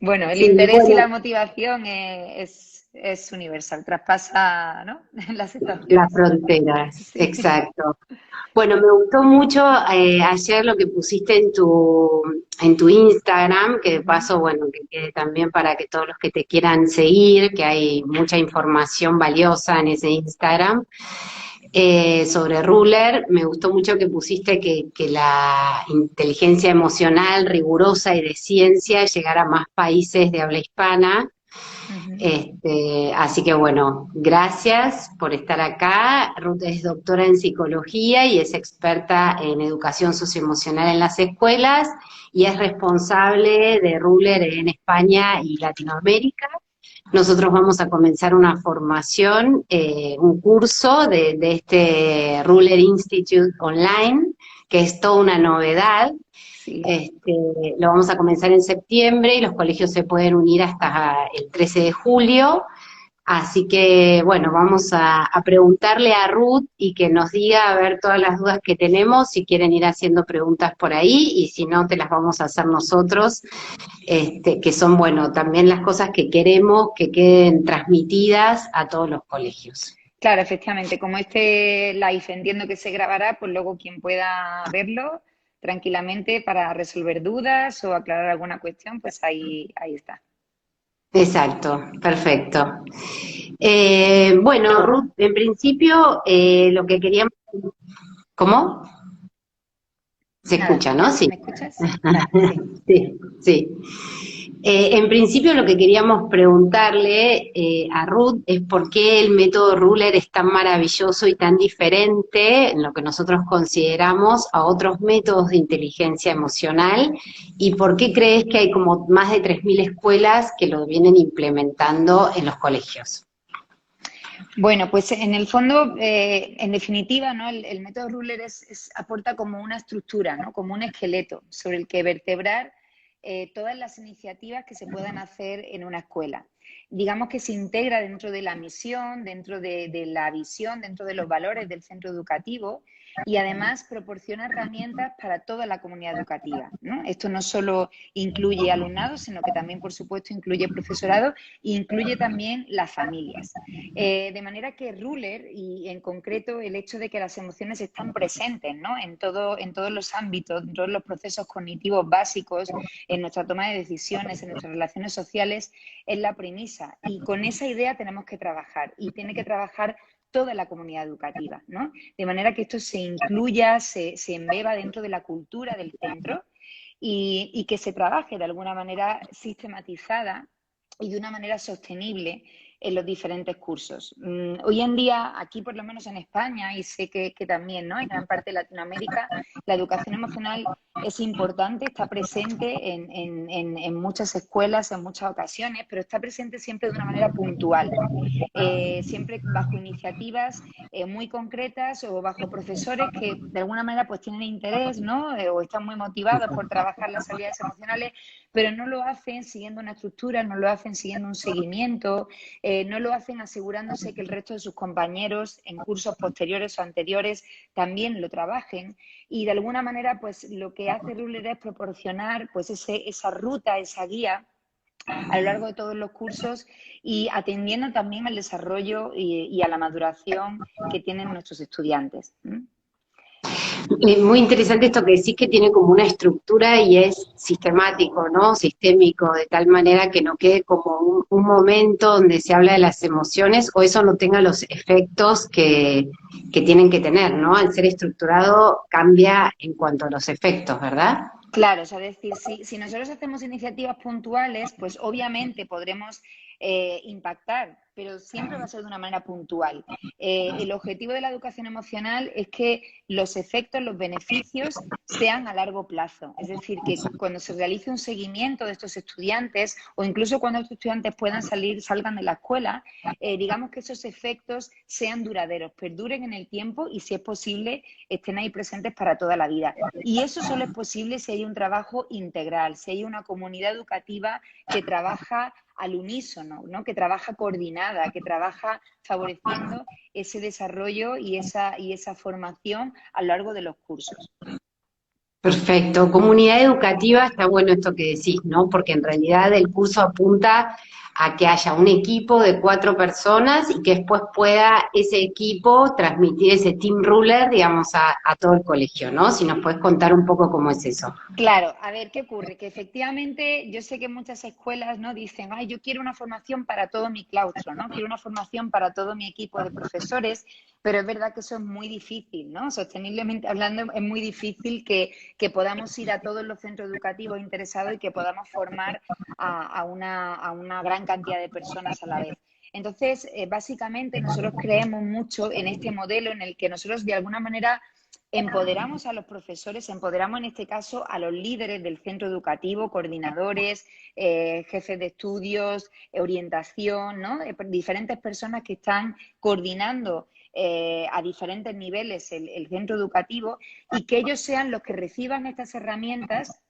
Bueno, el Sí, interés y bueno, la motivación es universal, traspasa, ¿no? Las las estaciones. fronteras, Sí. exacto. Bueno, me gustó mucho ayer lo que pusiste en tu Instagram, que de Ujú. paso, bueno, que quede también para que todos los que te quieran seguir, que hay mucha información valiosa en ese Instagram. Sobre Ruler, me gustó mucho que pusiste que la inteligencia emocional rigurosa y de ciencia llegara a más países de habla hispana. Ujú. Así que bueno, gracias por estar acá. Ruth es doctora en psicología y es experta en educación socioemocional en las escuelas y es responsable de Ruler en España y Latinoamérica. Nosotros vamos a comenzar una formación, un curso de este Ruler Institute Online, que es toda una novedad. Sí. Este, lo vamos a comenzar en septiembre y los colegios se pueden unir hasta el 13 de julio. Así que, bueno, vamos a preguntarle a Ruth y que nos diga a ver todas las dudas que tenemos, si quieren ir haciendo preguntas por ahí y si no, te las vamos a hacer nosotros, que son, bueno, también las cosas que queremos que queden transmitidas a todos los colegios. Claro, efectivamente, como este live entiendo que se grabará, pues luego quien pueda verlo tranquilamente para resolver dudas o aclarar alguna cuestión, pues ahí está. Exacto, perfecto. Bueno, Ruth, en principio lo que queríamos... ¿Cómo? Se Nada, escucha, ¿no? Sí. ¿me escuchas? Vale, sí. Sí, sí. En principio lo que queríamos preguntarle a Ruth es por qué el método Ruler es tan maravilloso y tan diferente en lo que nosotros consideramos a otros métodos de inteligencia emocional y por qué crees que hay como más de 3.000 escuelas que lo vienen implementando en los colegios. Bueno, pues en el fondo, en definitiva, ¿no? El método Ruler aporta como una estructura, ¿no? Como un esqueleto sobre el que vertebrar todas las iniciativas que se puedan hacer en una escuela. Digamos que se integra dentro de la misión, dentro de la visión, dentro de los valores del centro educativo y además proporciona herramientas para toda la comunidad educativa, ¿no? Esto no solo incluye alumnado, sino que también, por supuesto, incluye profesorado e incluye también las familias. De manera que Ruler, y en concreto el hecho de que las emociones están presentes, ¿no? En todos los ámbitos, en todos los procesos cognitivos básicos, en nuestra toma de decisiones, en nuestras relaciones sociales, es la premisa. Y con esa idea tenemos que trabajar y tiene que trabajar toda la comunidad educativa, ¿no? De manera que esto se incluya, se embeba dentro de la cultura del centro y que se trabaje de alguna manera sistematizada y de una manera sostenible en los diferentes cursos. Hoy en día, aquí por lo menos en España, y sé que también, ¿no? En gran parte de Latinoamérica, la educación emocional es importante, está presente en muchas escuelas, en muchas ocasiones, pero está presente siempre de una manera puntual, siempre bajo iniciativas muy concretas o bajo profesores que de alguna manera pues tienen interés, ¿no? O están muy motivados por trabajar las habilidades emocionales, pero no lo hacen siguiendo una estructura, no lo hacen siguiendo un seguimiento, no lo hacen asegurándose que el resto de sus compañeros en cursos posteriores o anteriores también lo trabajen y de alguna manera pues lo que hace Ruler es proporcionar pues esa ruta, esa guía a lo largo de todos los cursos y atendiendo también al desarrollo y a la maduración que tienen nuestros estudiantes. Muy interesante esto que decís que tiene como una estructura y es sistemático, ¿no? Sistémico, de tal manera que no quede como un momento donde se habla de las emociones o eso no tenga los efectos que tienen que tener, ¿no? Al ser estructurado cambia en cuanto a los efectos, ¿verdad? Claro, o sea, es decir, si nosotros hacemos iniciativas puntuales, pues obviamente podremos impactar, pero siempre va a ser de una manera puntual. El objetivo de la educación emocional es que los efectos, los beneficios sean a largo plazo. Es decir, que cuando se realice un seguimiento de estos estudiantes o incluso cuando estos estudiantes puedan salgan de la escuela, digamos que esos efectos sean duraderos, perduren en el tiempo y, si es posible, estén ahí presentes para toda la vida. Y eso solo es posible si hay un trabajo integral, si hay una comunidad educativa que trabaja al unísono, ¿no? Que trabaja coordinada, que trabaja favoreciendo ese desarrollo y esa formación a lo largo de los cursos. Perfecto. Comunidad educativa, está bueno esto que decís, ¿no? Porque en realidad el curso apunta a que haya un equipo de 4 personas y que después pueda ese equipo transmitir ese team ruler, digamos, a todo el colegio, ¿no? Si nos puedes contar un poco cómo es eso. Claro, a ver, ¿qué ocurre? Que efectivamente yo sé que muchas escuelas no dicen, ay, yo quiero una formación para todo mi claustro, ¿no? Quiero una formación para todo mi equipo de profesores, pero es verdad que eso es muy difícil, ¿no? Sosteniblemente hablando, es muy difícil que podamos ir a todos los centros educativos interesados y que podamos formar a una gran cantidad de personas a la vez. Entonces, básicamente nosotros creemos mucho en este modelo en el que nosotros de alguna manera empoderamos a los profesores, empoderamos en este caso a los líderes del centro educativo, coordinadores, jefes de estudios, orientación, ¿no? Diferentes personas que están coordinando a diferentes niveles el centro educativo y que ellos sean los que reciban estas herramientas.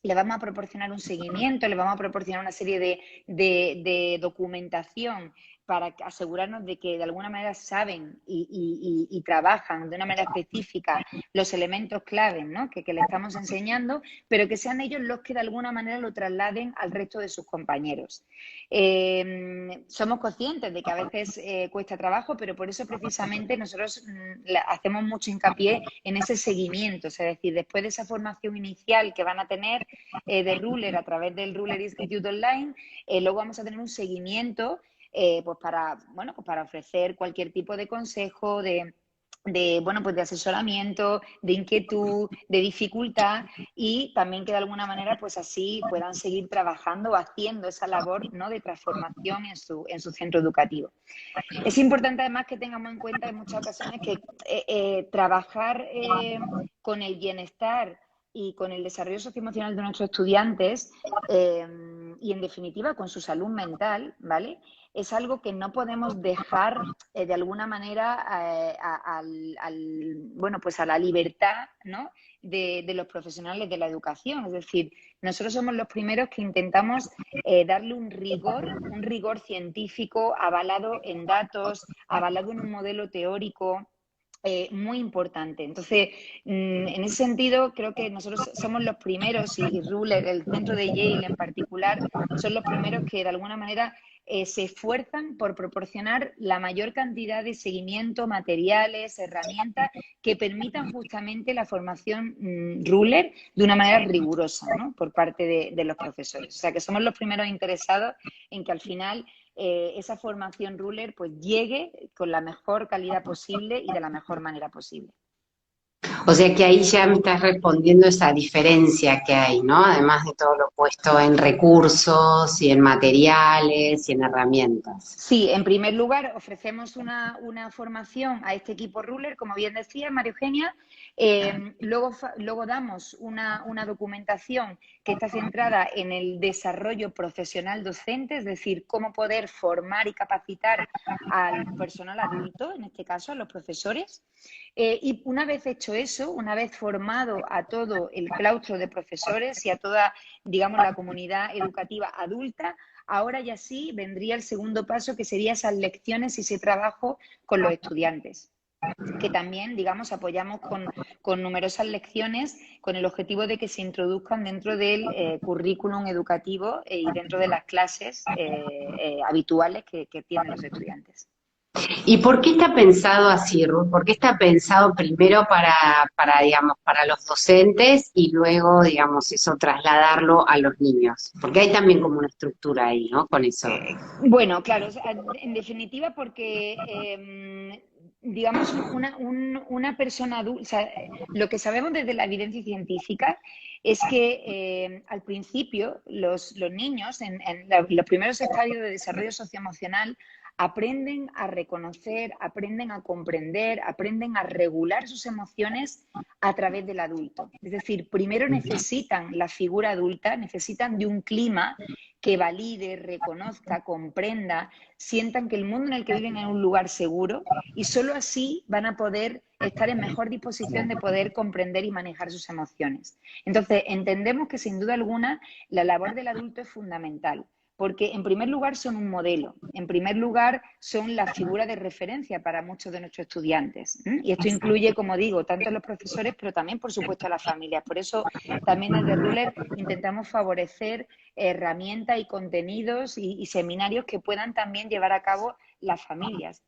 Le vamos a proporcionar un seguimiento, le vamos a proporcionar una serie de documentación para asegurarnos de que de alguna manera saben y trabajan de una manera específica los elementos claves, ¿no? que le estamos enseñando, pero que sean ellos los que de alguna manera lo trasladen al resto de sus compañeros. Somos conscientes de que a veces cuesta trabajo, pero por eso precisamente nosotros hacemos mucho hincapié en ese seguimiento, es decir, después de esa formación inicial que van a tener de Ruler a través del Ruler Institute Online, luego vamos a tener un seguimiento pues para ofrecer cualquier tipo de consejo, pues de asesoramiento, de inquietud, de dificultad y también que de alguna manera pues así puedan seguir trabajando o haciendo esa labor, ¿no? de transformación en su centro educativo. Es importante además que tengamos en cuenta en muchas ocasiones que trabajar con el bienestar y con el desarrollo socioemocional de nuestros estudiantes y en definitiva con su salud mental, ¿vale? Es algo que no podemos dejar de alguna manera pues a la libertad, ¿no? de los profesionales de la educación. Es decir, nosotros somos los primeros que intentamos darle un rigor científico avalado en datos, avalado en un modelo teórico. Muy importante. Entonces, en ese sentido, creo que nosotros somos los primeros, y Ruler, el centro de Yale en particular, son los primeros que de alguna manera se esfuerzan por proporcionar la mayor cantidad de seguimiento, materiales, herramientas que permitan justamente la formación Ruler de una manera rigurosa, ¿no? por parte de los profesores. O sea, que somos los primeros interesados en que al final esa formación Ruler pues llegue con la mejor calidad posible y de la mejor manera posible. O sea que ahí ya me estás respondiendo esa diferencia que hay, ¿no? Además de todo lo puesto en recursos y en materiales y en herramientas. Sí, en primer lugar, ofrecemos una formación a este equipo Ruler, como bien decía María Eugenia. Luego damos una documentación que está centrada en el desarrollo profesional docente, es decir, cómo poder formar y capacitar al personal adulto, en este caso a los profesores. Y una vez hecho eso, una vez formado a todo el claustro de profesores y a toda, digamos, la comunidad educativa adulta, ahora ya sí vendría el segundo paso, que sería esas lecciones y ese trabajo con los estudiantes, que también, digamos, apoyamos con numerosas lecciones con el objetivo de que se introduzcan dentro del currículum educativo y dentro de las clases habituales que tienen los estudiantes. ¿Y por qué está pensado así, Ruth? ¿Por qué está pensado primero digamos, para los docentes y luego, digamos, eso trasladarlo a los niños? Porque hay también como una estructura ahí, ¿no? Con eso. Bueno, claro, o sea, en definitiva porque, digamos, una persona adulta, o sea, lo que sabemos desde la evidencia científica es que al principio los niños, en los primeros estadios de desarrollo socioemocional, aprenden a reconocer, aprenden a comprender, aprenden a regular sus emociones a través del adulto. Es decir, primero necesitan la figura adulta, necesitan de un clima que valide, reconozca, comprenda, sientan que el mundo en el que viven es un lugar seguro y solo así van a poder estar en mejor disposición de poder comprender y manejar sus emociones. Entonces, entendemos que sin duda alguna la labor del adulto es fundamental, Porque en primer lugar son un modelo, en primer lugar son la figura de referencia para muchos de nuestros estudiantes. Y esto incluye, como digo, tanto a los profesores, pero también, por supuesto, a las familias. Por eso también desde Ruler intentamos favorecer herramientas y contenidos y seminarios que puedan también llevar a cabo las familias.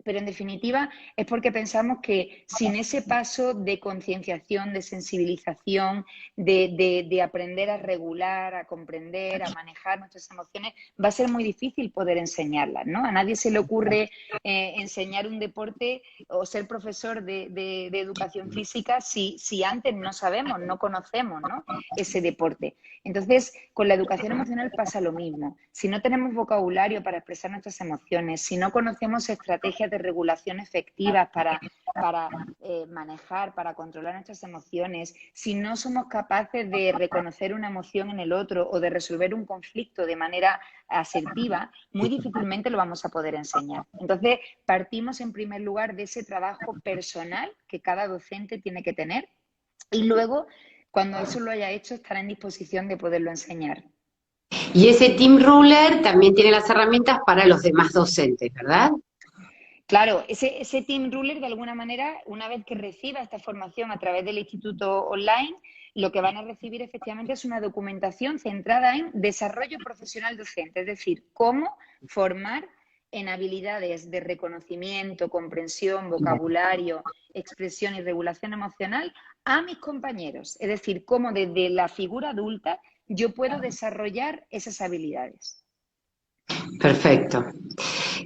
Pero en definitiva es porque pensamos que sin ese paso de concienciación, de sensibilización, de aprender a regular, a comprender, a manejar nuestras emociones, va a ser muy difícil poder enseñarlas, ¿no? A nadie se le ocurre enseñar un deporte o ser profesor de educación física si antes no sabemos, no conocemos, ¿no?, ese deporte. Entonces, con la educación emocional pasa lo mismo. Si no tenemos vocabulario para expresar nuestras emociones, si no conocemos estrategias de regulación efectivas para manejar, para controlar nuestras emociones, si no somos capaces de reconocer una emoción en el otro o de resolver un conflicto de manera asertiva, muy difícilmente lo vamos a poder enseñar. Entonces, partimos en primer lugar de ese trabajo personal que cada docente tiene que tener y luego, cuando eso lo haya hecho, estará en disposición de poderlo enseñar. Y ese Team Ruler también tiene las herramientas para los demás docentes, ¿verdad? Claro, ese Team Ruler, de alguna manera, una vez que reciba esta formación a través del instituto online, lo que van a recibir efectivamente es una documentación centrada en desarrollo profesional docente, es decir, cómo formar en habilidades de reconocimiento, comprensión, vocabulario, expresión y regulación emocional a mis compañeros. Es decir, cómo desde la figura adulta yo puedo desarrollar esas habilidades. Perfecto.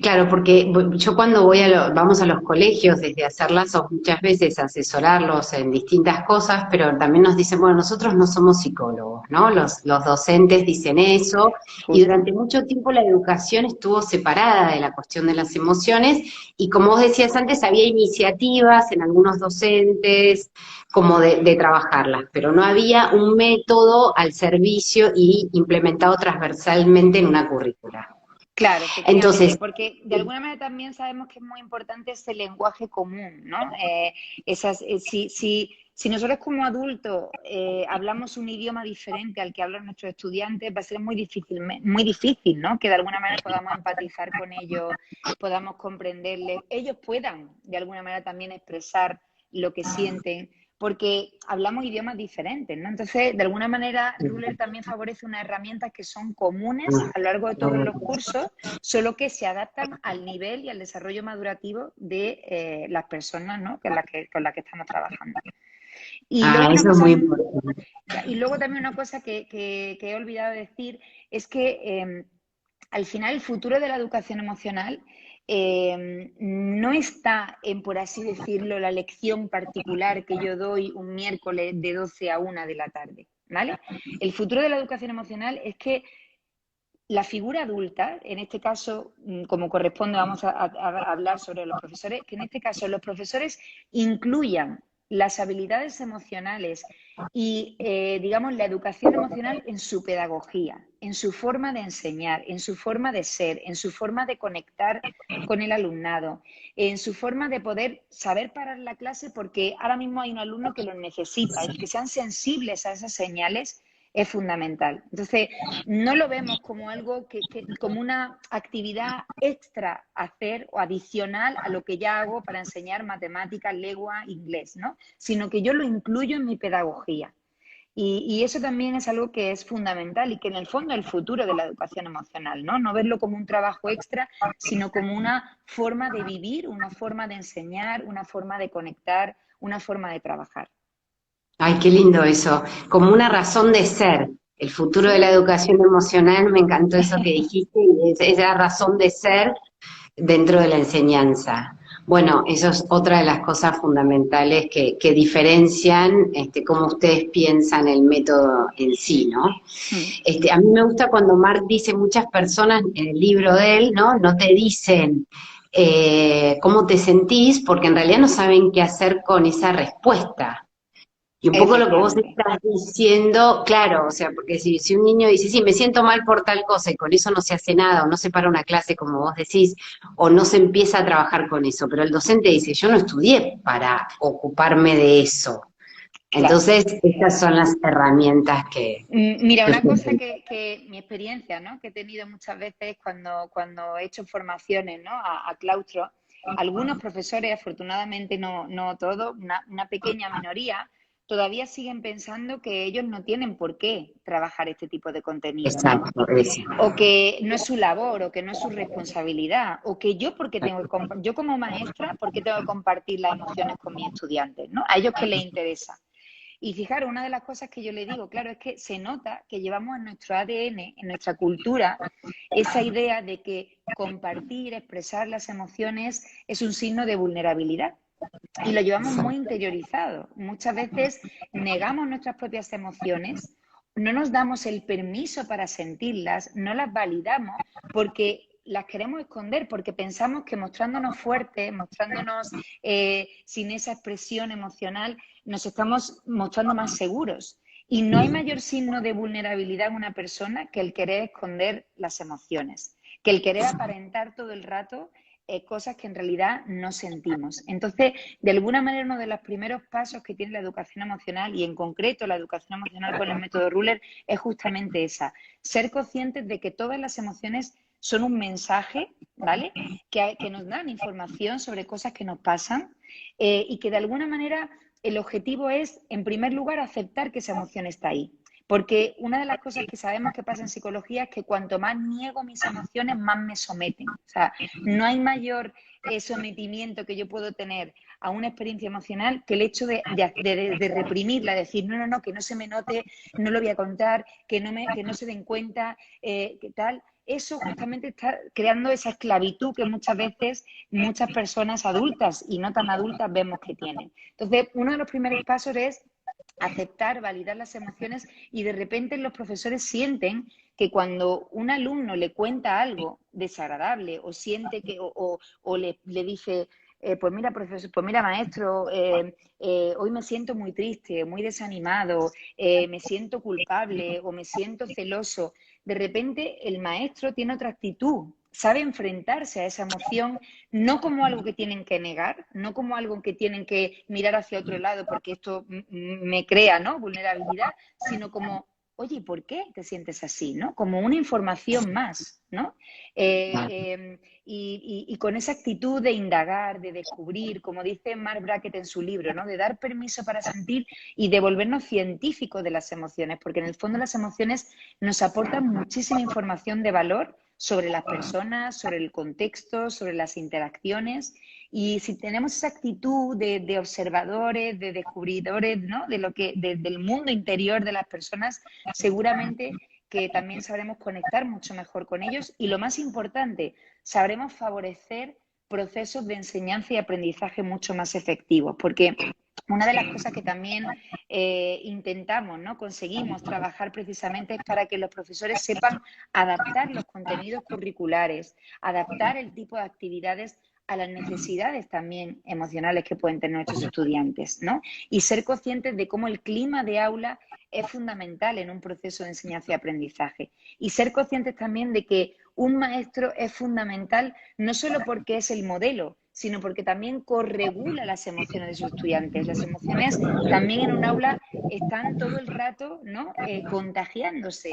Claro, porque yo cuando vamos a los colegios, desde hacer lazos muchas veces, asesorarlos en distintas cosas, pero también nos dicen, bueno, nosotros no somos psicólogos, ¿no? Los docentes dicen eso, y Justo. durante mucho tiempo la educación estuvo separada de la cuestión de las emociones, y como vos decías antes, había iniciativas en algunos docentes como de trabajarlas, pero no había un método al servicio y implementado transversalmente en una currícula. Claro, efectivamente, Entonces, porque de alguna manera también sabemos que es muy importante ese lenguaje común, ¿no? Si nosotros como adultos hablamos un idioma diferente al que hablan nuestros estudiantes, va a ser muy difícil, ¿no? Que de alguna manera podamos empatizar con ellos, podamos comprenderles, ellos puedan de alguna manera también expresar lo que sienten, porque hablamos idiomas diferentes, ¿no? Entonces, de alguna manera, Ruler también favorece unas herramientas que son comunes a lo largo de todos los cursos, solo que se adaptan al nivel y al desarrollo madurativo de las personas, ¿no?, con las que estamos trabajando. Y luego una eso es cosa, muy importante. y luego también una cosa que he olvidado decir es que al final el futuro de la educación emocional no está en, por así decirlo, la lección particular que yo doy un miércoles de 12 a 1 de la tarde, ¿vale? El futuro de la educación emocional es que la figura adulta, en este caso, como corresponde, vamos a hablar sobre los profesores, que en este caso los profesores incluyan las habilidades emocionales y, digamos, la educación emocional en su pedagogía, en su forma de enseñar, en su forma de ser, en su forma de conectar con el alumnado, en su forma de poder saber parar la clase porque ahora mismo hay un alumno que lo necesita. El que sean sensibles a esas señales es fundamental. Entonces, no lo vemos como algo como una actividad extra a hacer o adicional a lo que ya hago para enseñar matemáticas, lengua, inglés, ¿no? Sino que yo lo incluyo en mi pedagogía. Y eso también es algo que es fundamental y que en el fondo es el futuro de la educación emocional, ¿no? No verlo como un trabajo extra, sino como una forma de vivir, una forma de enseñar, una forma de conectar, una forma de trabajar. Ay, qué lindo eso, como una razón de ser. El futuro de la Sí, educación emocional, me encantó eso que dijiste, y es la razón de ser dentro de la enseñanza. Bueno, eso es otra de las cosas fundamentales que diferencian cómo ustedes piensan el método en sí, ¿no? A mí me gusta cuando Mark dice, muchas personas en el libro de él, ¿no? No te dicen cómo te sentís, porque en realidad no saben qué hacer con esa respuesta. Y un poco lo que vos efectivamente. estás diciendo, claro, o sea, porque si un niño dice, sí, me siento mal por tal cosa y con eso no se hace nada, o no se para una clase, como vos decís, o no se empieza a trabajar con eso, pero el docente dice, yo no estudié para ocuparme de eso. claro. Entonces, estas son las herramientas Mira, que una cosa ustedes- que mi experiencia, ¿no? Que he tenido muchas veces cuando he hecho formaciones, ¿no? A claustro, algunos profesores, afortunadamente no todos, una pequeña minoría, todavía siguen pensando que ellos no tienen por qué trabajar este tipo de contenido, ¿no? Exacto, eso. O que no es su labor, o que no es su responsabilidad, o que yo porque tengo que yo como maestra, ¿por qué tengo que compartir las emociones con mis estudiantes, ¿no? A ellos que les interesa. Y fijaros, una de las cosas que yo le digo, claro, es que se nota que llevamos en nuestro ADN, en nuestra cultura, esa idea de que compartir, expresar las emociones es un signo de vulnerabilidad. Y lo llevamos muy interiorizado. Muchas veces negamos nuestras propias emociones, no nos damos el permiso para sentirlas, no las validamos porque las queremos esconder, porque pensamos que mostrándonos fuertes, mostrándonos sin esa expresión emocional, nos estamos mostrando más seguros. Y no hay mayor signo de vulnerabilidad en una persona que el querer esconder las emociones, que el querer aparentar todo el rato cosas que en realidad no sentimos. Entonces, de alguna manera, uno de los primeros pasos que tiene la educación emocional, y en concreto la educación emocional con el método Ruler, es justamente esa, ser conscientes de que todas las emociones son un mensaje, ¿vale? Que nos dan información sobre cosas que nos pasan y que de alguna manera el objetivo es, en primer lugar, aceptar que esa emoción está ahí. Porque una de las cosas que sabemos que pasa en psicología es que cuanto más niego mis emociones, más me someten. O sea, no hay mayor sometimiento que yo puedo tener a una experiencia emocional que el hecho de reprimirla, decir, no, que no se me note, no lo voy a contar, que no se den cuenta, que tal. Eso justamente está creando esa esclavitud que muchas veces muchas personas adultas y no tan adultas vemos que tienen. Entonces, uno de los primeros pasos es aceptar, validar las emociones y de repente los profesores sienten que cuando un alumno le cuenta algo desagradable o siente que o le dice pues mira profesor, pues mira maestro, hoy me siento muy triste, muy desanimado, me siento culpable o me siento celoso, de repente el maestro tiene otra actitud, sabe enfrentarse a esa emoción no como algo que tienen que negar, no como algo que tienen que mirar hacia otro lado porque esto me crea, ¿no? Vulnerabilidad, sino como, oye, ¿por qué te sientes así? ¿No? Como una información más, ¿no? Y con esa actitud de indagar, de descubrir, como dice Mark Brackett en su libro, ¿no? De dar permiso para sentir y de volvernos científicos de las emociones, porque en el fondo las emociones nos aportan muchísima información de valor sobre las personas, sobre el contexto, sobre las interacciones. Y si tenemos esa actitud de observadores, de descubridores, ¿no? Del mundo interior de las personas, seguramente que también sabremos conectar mucho mejor con ellos y lo más importante, sabremos favorecer procesos de enseñanza y aprendizaje mucho más efectivos, porque una de las cosas que también intentamos, ¿no? Conseguimos trabajar precisamente es para que los profesores sepan adaptar los contenidos curriculares, adaptar el tipo de actividades a las necesidades también emocionales que pueden tener nuestros estudiantes, ¿no? Y ser conscientes de cómo el clima de aula es fundamental en un proceso de enseñanza y aprendizaje. Y ser conscientes también de que un maestro es fundamental no solo porque es el modelo, sino porque también corregula las emociones de sus estudiantes. Las emociones también en un aula están todo el rato, ¿no? Contagiándose.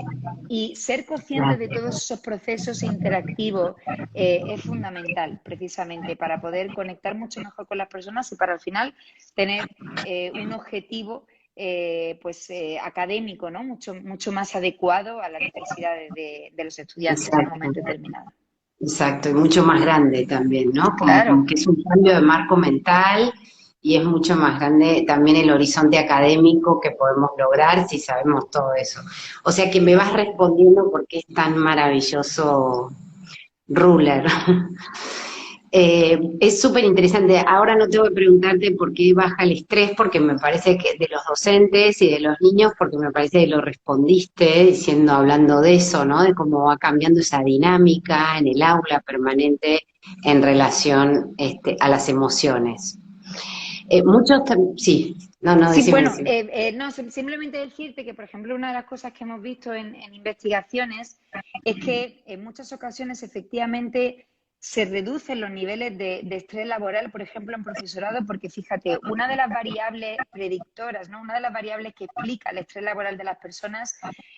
Y ser conscientes de todos esos procesos interactivos es fundamental, precisamente, para poder conectar mucho mejor con las personas y para al final tener un objetivo académico, ¿no? Mucho más adecuado a las necesidades de los estudiantes en un Exacto, momento determinado. exacto, y mucho más grande también, ¿no? Como Claro, que es un cambio de marco mental y es mucho más grande también el horizonte académico que podemos lograr si sabemos todo eso. O sea que me vas respondiendo por qué es tan maravilloso Ruler. Es súper interesante. Ahora no tengo que preguntarte por qué baja el estrés, porque me parece que de los docentes y de los niños, porque me parece que lo respondiste diciendo, hablando de eso, ¿no? De cómo va cambiando esa dinámica en el aula permanente en relación a las emociones. Sí, no, sí, decime, bueno, decime. no, simplemente decirte que, por ejemplo, una de las cosas que hemos visto en investigaciones es que en muchas ocasiones efectivamente se reducen los niveles de estrés laboral, por ejemplo, en profesorado, porque fíjate, una de las variables predictoras, ¿no? Una de las variables que explica el estrés laboral de las personas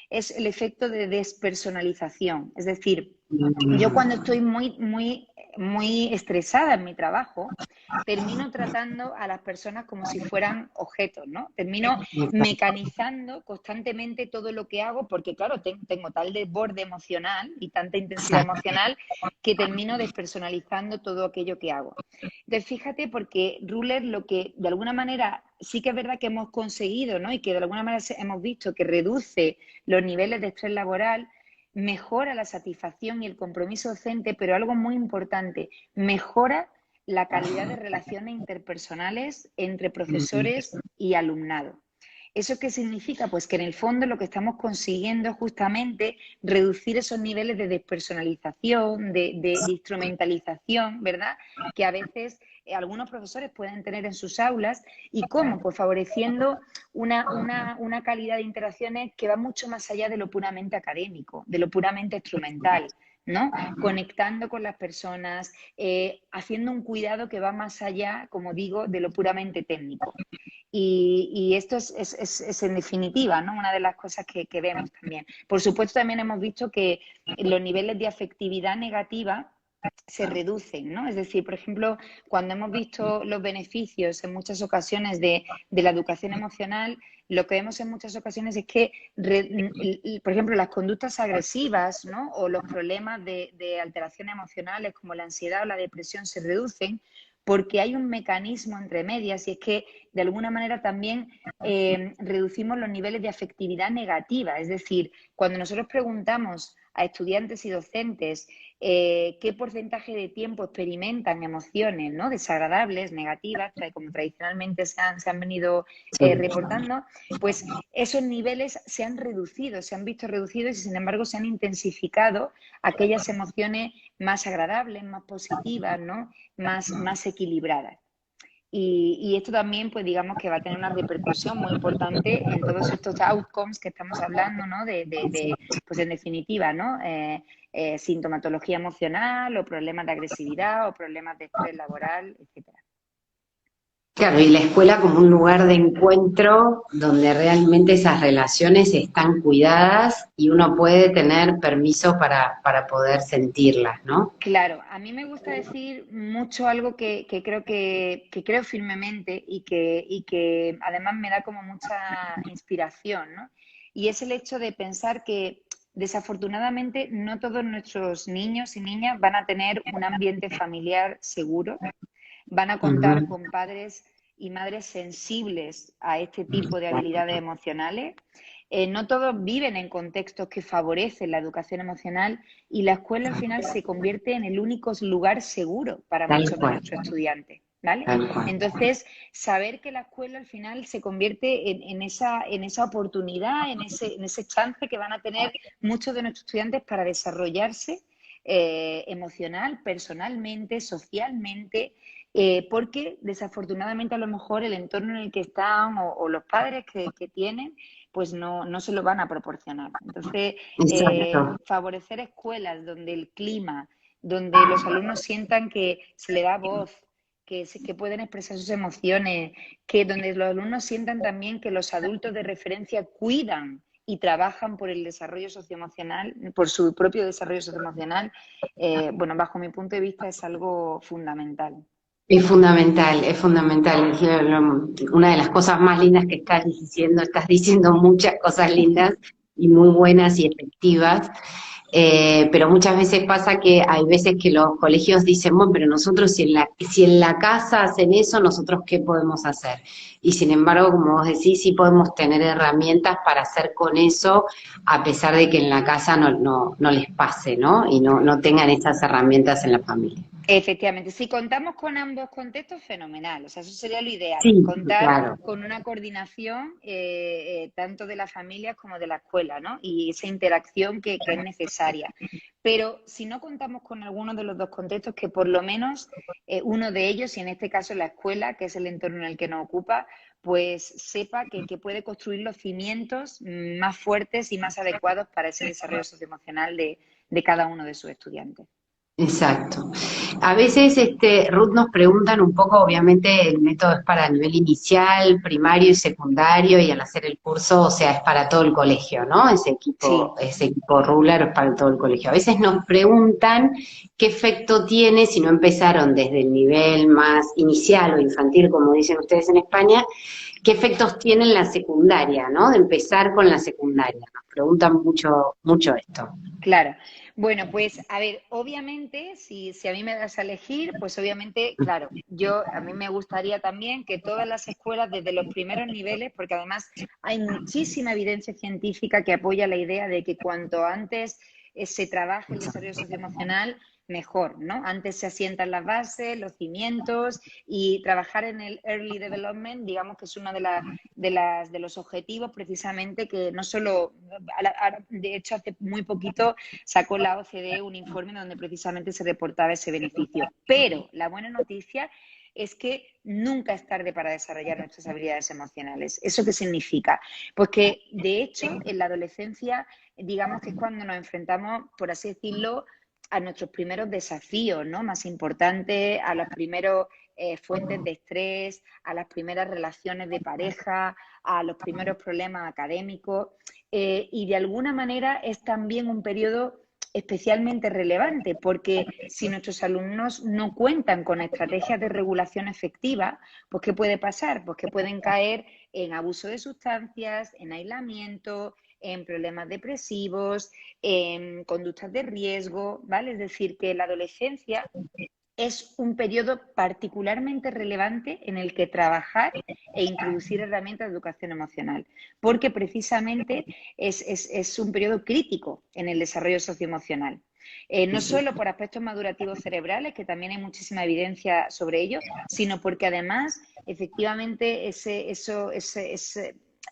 es el efecto de despersonalización. Es decir, yo cuando estoy muy estresada en mi trabajo, termino tratando a las personas como si fueran objetos, ¿no? Termino mecanizando constantemente todo lo que hago porque, claro, tengo tal desborde emocional y tanta intensidad Exacto. emocional que termino despersonalizando todo aquello que hago. Entonces, fíjate, porque Ruler lo que de alguna manera sí que es verdad que hemos conseguido, ¿no? Y que de alguna manera hemos visto que reduce los niveles de estrés laboral, mejora la satisfacción y el compromiso docente, pero algo muy importante, mejora la calidad de relaciones interpersonales entre profesores y alumnado. ¿Eso qué significa? Pues que en el fondo lo que estamos consiguiendo es justamente reducir esos niveles de despersonalización, de instrumentalización, ¿verdad? Que a veces algunos profesores pueden tener en sus aulas. ¿Y cómo? Pues favoreciendo una calidad de interacciones que va mucho más allá de lo puramente académico, de lo puramente instrumental, ¿no? Conectando con las personas, haciendo un cuidado que va más allá, como digo, de lo puramente técnico. Y esto es en definitiva, ¿no? Una de las cosas que vemos también. Por supuesto, también hemos visto que los niveles de afectividad negativa se reducen, ¿no? Es decir, por ejemplo, cuando hemos visto los beneficios en muchas ocasiones de la educación emocional, lo que vemos en muchas ocasiones es que, por ejemplo, las conductas agresivas, ¿no? O los problemas de alteraciones emocionales como la ansiedad o la depresión se reducen porque hay un mecanismo entre medias y es que de alguna manera también reducimos los niveles de afectividad negativa. Es decir, cuando nosotros preguntamos a estudiantes y docentes qué porcentaje de tiempo experimentan emociones, ¿no? Desagradables, negativas, como tradicionalmente se han venido reportando, pues esos niveles se han reducido, se han visto reducidos y sin embargo se han intensificado aquellas emociones más agradables, más positivas, ¿no? Más equilibradas. Y esto también, pues digamos que va a tener una repercusión muy importante en todos estos outcomes que estamos hablando, ¿no? Pues en definitiva, ¿no? Sintomatología emocional o problemas de agresividad o problemas de estrés laboral, etcétera. Claro, y la escuela como un lugar de encuentro donde realmente esas relaciones están cuidadas y uno puede tener permiso para poder sentirlas, ¿no? Claro, a mí me gusta decir mucho algo que creo firmemente y que además me da como mucha inspiración, ¿no? Y es el hecho de pensar que desafortunadamente no todos nuestros niños y niñas van a tener un ambiente familiar seguro, van a contar Ujú. con padres y madres sensibles a este tipo de habilidades emocionales. No todos viven en contextos que favorecen la educación emocional y la escuela al final se convierte en el único lugar seguro para Tal muchos de cual, nuestros estudiantes, ¿vale? tal cual. Entonces, saber que la escuela al final se convierte en esa oportunidad, en ese chance que van a tener muchos de nuestros estudiantes para desarrollarse emocional, personalmente, socialmente, porque desafortunadamente a lo mejor el entorno en el que están o los padres que tienen, pues no se lo van a proporcionar. Entonces, Exacto. favorecer escuelas donde el clima, donde los alumnos sientan que se le da voz, que pueden expresar sus emociones, que donde los alumnos sientan también que los adultos de referencia cuidan y trabajan por el desarrollo socioemocional, por su propio desarrollo socioemocional, bueno, bajo mi punto de vista es algo fundamental. Es fundamental, es fundamental. Una de las cosas más lindas que estás diciendo muchas cosas lindas y muy buenas y efectivas, pero muchas veces pasa que hay veces que los colegios dicen, bueno, pero nosotros si en la casa hacen eso, nosotros ¿qué podemos hacer? Y sin embargo, como vos decís, sí podemos tener herramientas para hacer con eso, a pesar de que en la casa no les pase, ¿no? Y no tengan esas herramientas en la familia. Efectivamente, si contamos con ambos contextos, fenomenal. O sea, eso sería lo ideal, Sí, contar claro. con una coordinación tanto de las familias como de la escuela, ¿no? Y esa interacción que es necesaria. Pero si no contamos con alguno de los dos contextos, que por lo menos uno de ellos, y en este caso la escuela, que es el entorno en el que nos ocupa, pues sepa que puede construir los cimientos más fuertes y más adecuados para ese desarrollo socioemocional de cada uno de sus estudiantes. Exacto. A veces, Ruth, nos preguntan un poco, obviamente el método es para nivel inicial, primario y secundario, y al hacer el curso, o sea, es para todo el colegio, ¿no? Sí. Ese equipo ruler es para todo el colegio. A veces nos preguntan qué efecto tiene si no empezaron desde el nivel más inicial o infantil, como dicen ustedes en España, qué efectos tiene en la secundaria, ¿no? De empezar con la secundaria. Nos preguntan mucho, mucho esto. Claro. Bueno, pues a ver, obviamente, si a mí me das a elegir, pues obviamente, claro, a mí me gustaría también que todas las escuelas, desde los primeros niveles, porque además hay muchísima evidencia científica que apoya la idea de que cuanto antes se trabaje el desarrollo socioemocional, mejor, ¿no? Antes se asientan las bases, los cimientos y trabajar en el early development, digamos que es uno de los objetivos precisamente que no solo, de hecho hace muy poquito sacó la OCDE un informe donde precisamente se reportaba ese beneficio. Pero la buena noticia es que nunca es tarde para desarrollar nuestras habilidades emocionales. ¿Eso qué significa? Pues que, de hecho, en la adolescencia, digamos que es cuando nos enfrentamos, por así decirlo, a nuestros primeros desafíos, ¿no? Más importantes, a los primeros fuentes de estrés, a las primeras relaciones de pareja, a los primeros problemas académicos. Y de alguna manera es también un periodo especialmente relevante, porque si nuestros alumnos no cuentan con estrategias de regulación efectiva, pues ¿qué puede pasar? Pues que pueden caer en abuso de sustancias, en aislamiento, en problemas depresivos, en conductas de riesgo, ¿vale? Es decir, que la adolescencia es un periodo particularmente relevante en el que trabajar e introducir herramientas de educación emocional, porque precisamente es un periodo crítico en el desarrollo socioemocional. No solo por aspectos madurativos cerebrales, que también hay muchísima evidencia sobre ello, sino porque además, efectivamente,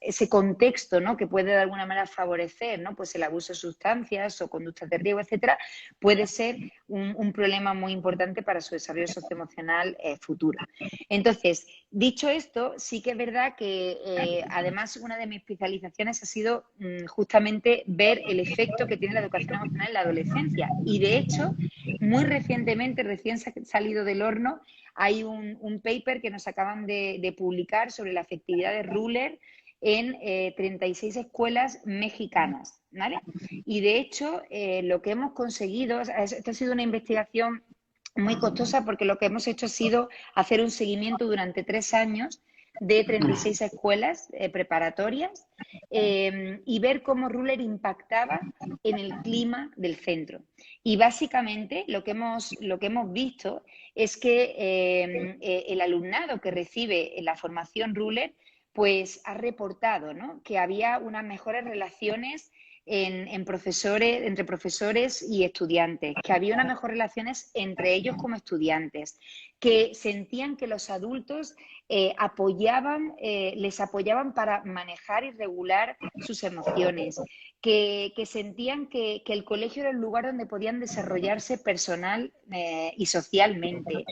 ese contexto, ¿no? Que puede de alguna manera favorecer, ¿no? Pues el abuso de sustancias o conductas de riesgo, etcétera, puede ser un problema muy importante para su desarrollo socioemocional futuro. Entonces, dicho esto, sí que es verdad que además una de mis especializaciones ha sido justamente ver el efecto que tiene la educación emocional en la adolescencia. Y de hecho, muy recientemente, recién salido del horno, hay un paper que nos acaban de publicar sobre la efectividad de Ruler en 36 escuelas mexicanas, ¿vale? Y de hecho, lo que hemos conseguido, esto ha sido una investigación muy costosa porque lo que hemos hecho ha sido hacer un seguimiento durante 3 años de 36 escuelas preparatorias y ver cómo Ruler impactaba en el clima del centro. Y básicamente lo que hemos visto es que el alumnado que recibe la formación Ruler pues ha reportado, ¿no? Que había unas mejores relaciones entre profesores y estudiantes, que había unas mejores relaciones entre ellos como estudiantes, que sentían que los adultos les apoyaban para manejar y regular sus emociones, que sentían que el colegio era el lugar donde podían desarrollarse personal y socialmente,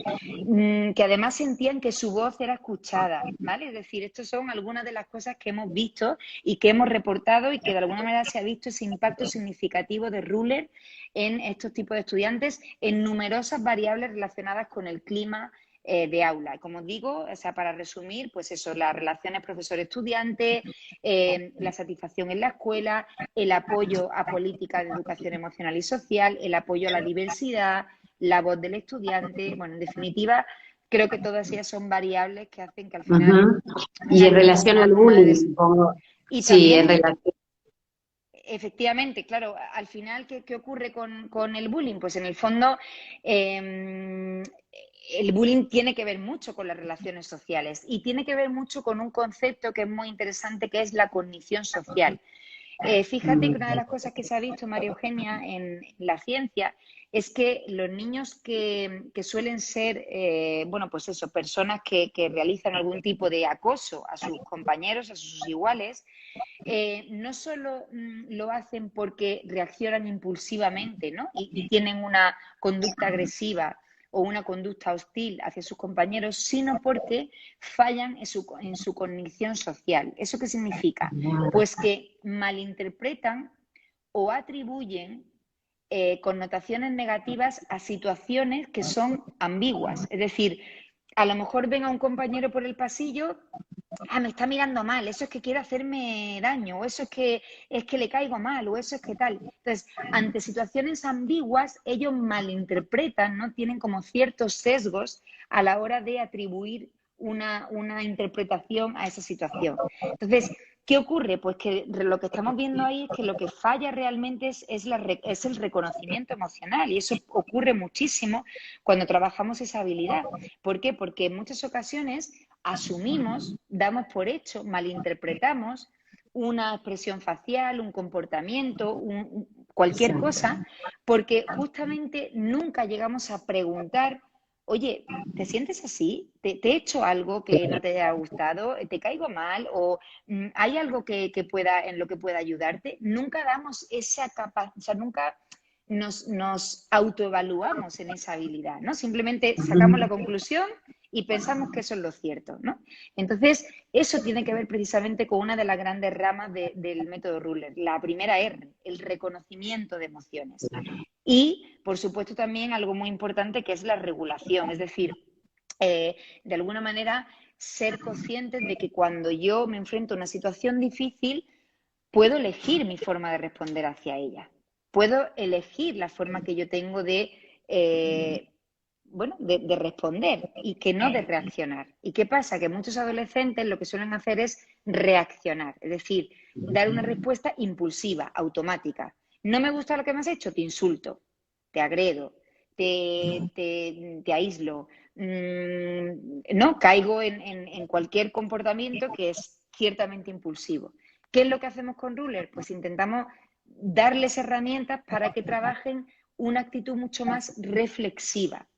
que además sentían que su voz era escuchada, ¿vale? Es decir, estas son algunas de las cosas que hemos visto y que hemos reportado y que de alguna manera se ha visto ese impacto significativo de Ruler en estos tipos de estudiantes en numerosas variables relacionadas con el clima de aula. Como digo, o sea, para resumir, pues eso, las relaciones profesor-estudiante, la satisfacción en la escuela, el apoyo a políticas de educación emocional y social, el apoyo a la diversidad, la voz del estudiante. Bueno, en definitiva, creo que todas ellas son variables que hacen que al final Ujú. un Y en alumno o relación una al alumna bullying, supongo. y Sí, en también, relación. efectivamente, claro, al final, ¿qué ocurre con el bullying? Pues en el fondo, el bullying tiene que ver mucho con las relaciones sociales y tiene que ver mucho con un concepto que es muy interesante, que es la cognición social. Fíjate que una de las cosas que se ha visto, María Eugenia, en la ciencia es que los niños que suelen ser, bueno, pues eso, personas que realizan algún tipo de acoso a sus compañeros, a sus iguales, no solo lo hacen porque reaccionan impulsivamente, ¿no? Y tienen una conducta agresiva o una conducta hostil hacia sus compañeros, sino porque fallan en su cognición social. ¿Eso qué significa? Pues que malinterpretan o atribuyen connotaciones negativas a situaciones que son ambiguas. Es decir, a lo mejor ven a un compañero por el pasillo, me está mirando mal, eso es que quiere hacerme daño, o eso es que le caigo mal, o eso es que tal. Entonces, ante situaciones ambiguas, ellos malinterpretan, ¿no? Tienen como ciertos sesgos a la hora de atribuir una interpretación a esa situación. Entonces, ¿qué ocurre? Pues que lo que estamos viendo ahí es que lo que falla realmente es el reconocimiento emocional, y eso ocurre muchísimo cuando trabajamos esa habilidad. ¿Por qué? Porque en muchas ocasiones asumimos, damos por hecho, malinterpretamos una expresión facial, un comportamiento, cualquier cosa, porque justamente nunca llegamos a preguntar, oye, ¿te sientes así? ¿Te he hecho algo que no te haya gustado? ¿Te caigo mal? ¿O hay algo en lo que pueda ayudarte? Nunca damos esa capacidad, o sea, nunca nos autoevaluamos en esa habilidad, ¿no? Simplemente sacamos la conclusión y pensamos que eso es lo cierto, ¿no? Entonces, eso tiene que ver precisamente con una de las grandes ramas del método Ruller. La primera R, el reconocimiento de emociones. Y, por supuesto, también algo muy importante que es la regulación, es decir, de alguna manera ser conscientes de que cuando yo me enfrento a una situación difícil, puedo elegir mi forma de responder hacia ella. Puedo elegir la forma que yo tengo de responder y que no de reaccionar. ¿Y qué pasa? Que muchos adolescentes lo que suelen hacer es reaccionar, es decir, dar una respuesta impulsiva, automática. No me gusta lo que me has hecho, te insulto, te agredo, te aíslo, no, caigo en cualquier comportamiento que es ciertamente impulsivo. ¿Qué es lo que hacemos con Ruler? Pues intentamos darles herramientas para que trabajen una actitud mucho más reflexiva.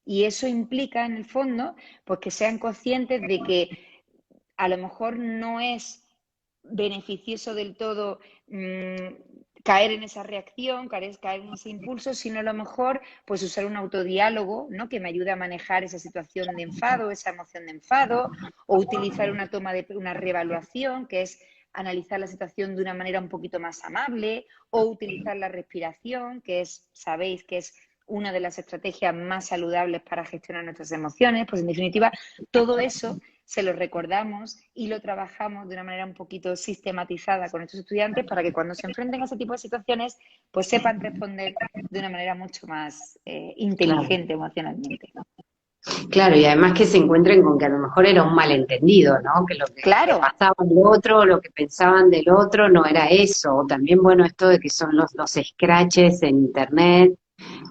Y eso implica, en el fondo, pues que sean conscientes de que a lo mejor no es beneficioso del todo caer en esa reacción, caer en ese impulso, sino a lo mejor pues usar un autodiálogo, ¿no? Que me ayude a manejar esa situación de enfado, esa emoción de enfado, o utilizar una reevaluación, que es analizar la situación de una manera un poquito más amable, o utilizar la respiración, que es, sabéis que es una de las estrategias más saludables para gestionar nuestras emociones. Pues en definitiva, todo eso se lo recordamos y lo trabajamos de una manera un poquito sistematizada con nuestros estudiantes para que cuando se enfrenten a ese tipo de situaciones, pues sepan responder de una manera mucho más Claro. inteligente emocionalmente. Claro, y además que se encuentren con que a lo mejor era un malentendido, ¿no? Que lo que le Claro, pasaba al otro, lo que pensaban del otro no era eso. O también, bueno, esto de que son los scratches en internet,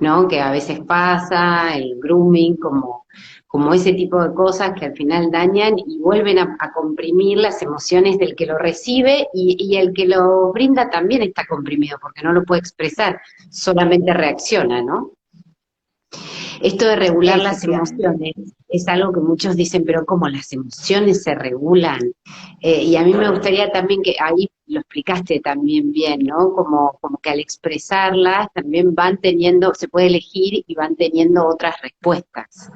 ¿no? Que a veces pasa, el grooming, como ese tipo de cosas que al final dañan y vuelven a comprimir las emociones del que lo recibe y el que lo brinda también está comprimido porque no lo puede expresar, solamente reacciona, ¿no? Esto de regular las efectivamente. emociones es algo que muchos dicen, pero ¿cómo las emociones se regulan? Y a mí me gustaría también que ahí lo explicaste también bien, ¿no? Como que al expresarlas también van teniendo, se puede elegir y van teniendo otras respuestas.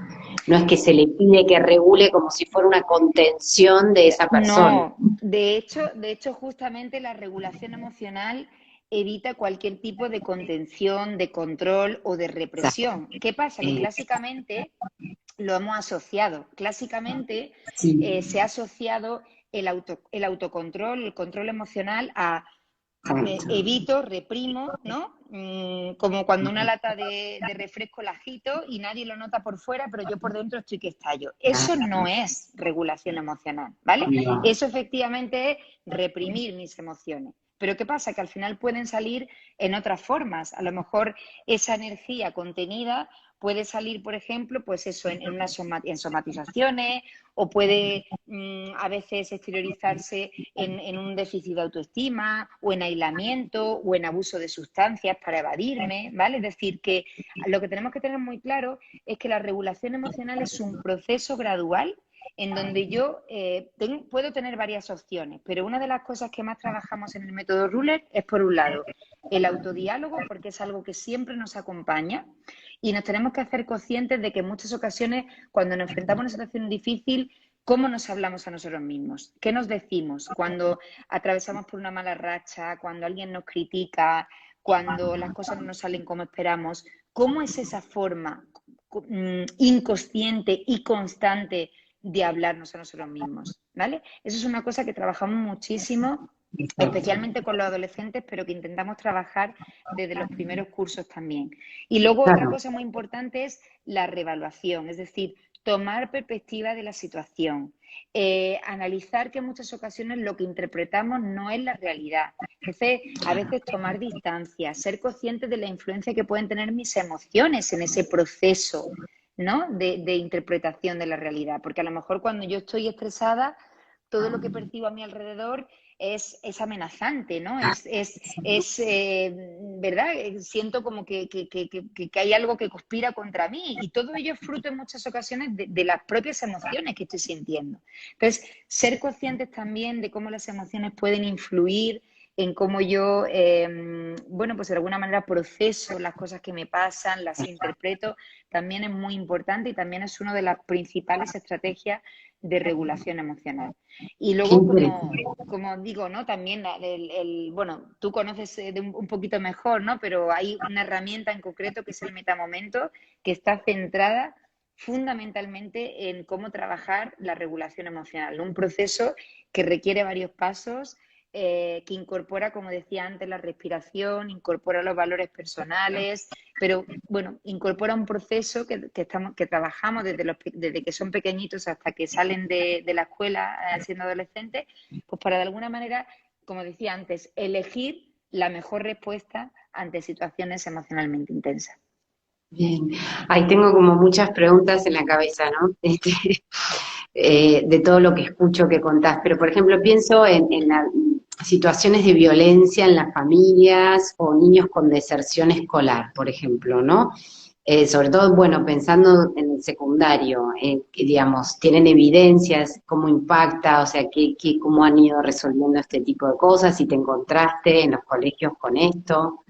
No es que se le pide que regule como si fuera una contención de esa persona. No, de hecho, justamente la regulación emocional evita cualquier tipo de contención, de control o de Exacto. represión. ¿Qué pasa? Que clásicamente lo hemos asociado. Clásicamente Sí, se ha asociado el autocontrol, el control emocional a exacto. evito, reprimo, ¿no? Como cuando una lata de refresco la agito y nadie lo nota por fuera, pero yo por dentro estoy que estallo. Eso no es regulación emocional, ¿vale? Eso efectivamente es reprimir mis emociones. Pero ¿qué pasa? Que al final pueden salir en otras formas. A lo mejor esa energía contenida puede salir, por ejemplo, pues eso, en somatizaciones, o puede a veces exteriorizarse en un déficit de autoestima, o en aislamiento, o en abuso de sustancias para evadirme, ¿vale? Es decir, que lo que tenemos que tener muy claro es que la regulación emocional es un proceso gradual en donde yo puedo tener varias opciones, pero una de las cosas que más trabajamos en el método Ruler es, por un lado, el autodiálogo, porque es algo que siempre nos acompaña, y nos tenemos que hacer conscientes de que en muchas ocasiones, cuando nos enfrentamos a una situación difícil, ¿cómo nos hablamos a nosotros mismos? ¿Qué nos decimos cuando atravesamos por una mala racha, cuando alguien nos critica? cuando las cosas no nos salen como esperamos, ¿cómo es esa forma inconsciente y constante de hablarnos a nosotros mismos? ¿Vale? Eso es una cosa que trabajamos muchísimo, Exacto. especialmente con los adolescentes, pero que intentamos trabajar desde los primeros cursos también. Y luego otra Claro. cosa muy importante es la reevaluación, es decir, tomar perspectiva de la situación, analizar que en muchas ocasiones lo que interpretamos no es la realidad. Entonces, a veces tomar distancia, ser consciente de la influencia que pueden tener mis emociones en ese proceso, ¿no? de interpretación de la realidad. Porque a lo mejor cuando yo estoy estresada, todo lo que percibo a mi alrededor es amenazante, ¿no? ¿Verdad? Siento como que hay algo que conspira contra mí y todo ello es fruto en muchas ocasiones de las propias emociones que estoy sintiendo. Entonces, ser conscientes también de cómo las emociones pueden influir en cómo yo, bueno, pues de alguna manera proceso las cosas que me pasan, las interpreto, también es muy importante y también es una de las principales estrategias de regulación emocional. Y Qué luego, interesante. como digo, ¿no? También, bueno, tú conoces un poquito mejor, ¿no? Pero hay una herramienta en concreto que es el metamomento, que está centrada fundamentalmente en cómo trabajar la regulación emocional, un proceso que requiere varios pasos, que incorpora, como decía antes, la respiración, incorpora los valores personales, pero bueno, incorpora un proceso que trabajamos desde que son pequeñitos hasta que salen de la escuela siendo adolescentes, pues para de alguna manera, como decía antes, elegir la mejor respuesta ante situaciones emocionalmente intensas. Bien. Ahí tengo como muchas preguntas en la cabeza, ¿no? De todo lo que escucho que contás, pero por ejemplo pienso en las situaciones de violencia en las familias o niños con deserción escolar, por ejemplo, ¿no? Sobre todo, bueno, pensando en el secundario, que digamos, tienen evidencias, cómo impacta, o sea, cómo han ido resolviendo este tipo de cosas, si te encontraste en los colegios con esto.